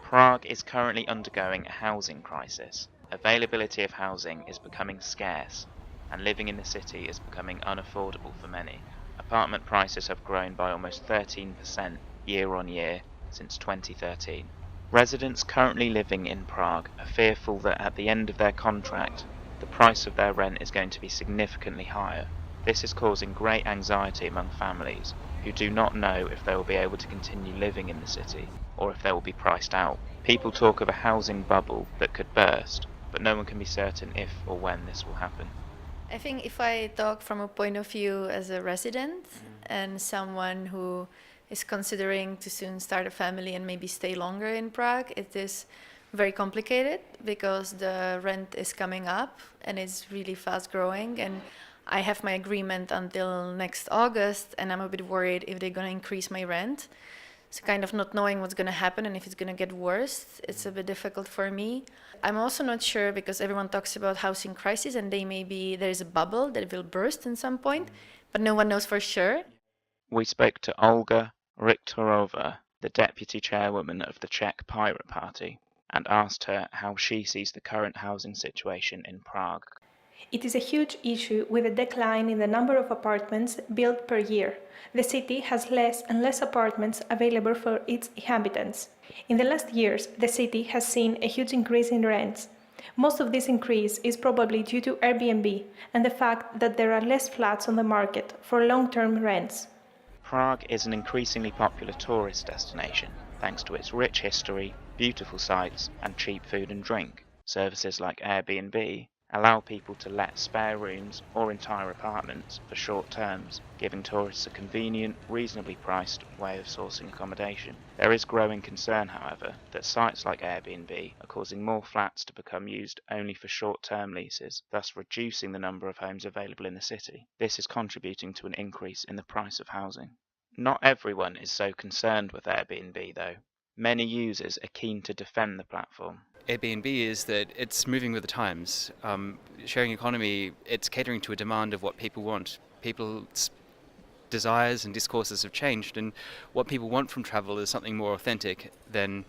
Prague is currently undergoing a housing crisis. Availability of housing is becoming scarce, and living in the city is becoming unaffordable for many. Apartment prices have grown by almost 13% year on year since 2013. Residents currently living in Prague are fearful that at the end of their contract, the price of their rent is going to be significantly higher. This is causing great anxiety among families who do not know if they will be able to continue living in the city or if they will be priced out. People talk of a housing bubble that could burst, but no one can be certain if or when this will happen. I think if I talk from a point of view as a resident and someone who is considering to soon start a family and maybe stay longer in Prague, it is very complicated because the rent is coming up and it's really fast growing, and I have my agreement until next August, and I'm a bit worried if they're going to increase my rent. So kind of not knowing what's going to happen and if it's going to get worse, it's a bit difficult for me. I'm also not sure because everyone talks about housing crisis and there's a bubble that will burst at some point, but no one knows for sure. We spoke to Olga Richterova, the deputy chairwoman of the Czech Pirate Party, and asked her how she sees the current housing situation in Prague. It is a huge issue with a decline in the number of apartments built per year. The city has less and less apartments available for its inhabitants. In the last years, the city has seen a huge increase in rents. Most of this increase is probably due to Airbnb and the fact that there are less flats on the market for long-term rents. Prague is an increasingly popular tourist destination, thanks to its rich history, beautiful sights, and cheap food and drink. Services like Airbnb allow people to let spare rooms or entire apartments for short terms, giving tourists a convenient, reasonably priced way of sourcing accommodation. There is growing concern, however, that sites like Airbnb are causing more flats to become used only for short-term leases, thus reducing the number of homes available in the city. This is contributing to an increase in the price of housing. Not everyone is so concerned with Airbnb, though. Many users are keen to defend the platform. Airbnb is that it's moving with the times. Sharing economy, it's catering to a demand of what people want. People's desires and discourses have changed, and what people want from travel is something more authentic than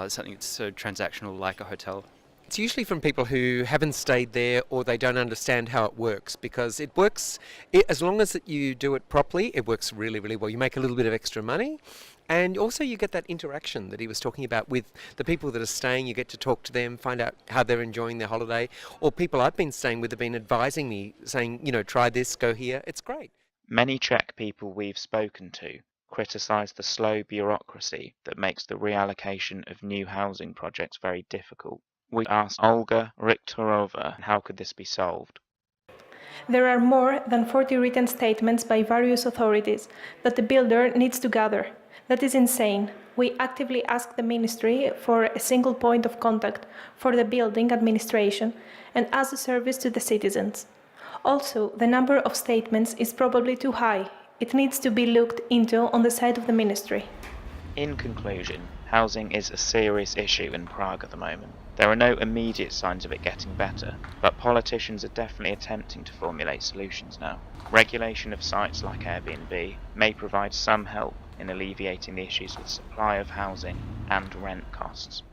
something that's so transactional like a hotel. It's usually from people who haven't stayed there or they don't understand how it works, because it works, as long as you do it properly, it works really, really well. You make a little bit of extra money, and also you get that interaction that he was talking about with the people that are staying. You get to talk to them, find out how they're enjoying their holiday, or people I've been staying with have been advising me, saying, try this, go here. It's great. Many Czech people we've spoken to criticise the slow bureaucracy that makes the reallocation of new housing projects very difficult. We asked Olga Richterova how could this be solved. There are more than 40 written statements by various authorities that the builder needs to gather. That is insane. We actively ask the ministry for a single point of contact for the building administration and as a service to the citizens. Also, the number of statements is probably too high. It needs to be looked into on the side of the ministry. In conclusion, housing is a serious issue in Prague at the moment. There are no immediate signs of it getting better, but politicians are definitely attempting to formulate solutions now. Regulation of sites like Airbnb may provide some help in alleviating the issues with supply of housing and rent costs.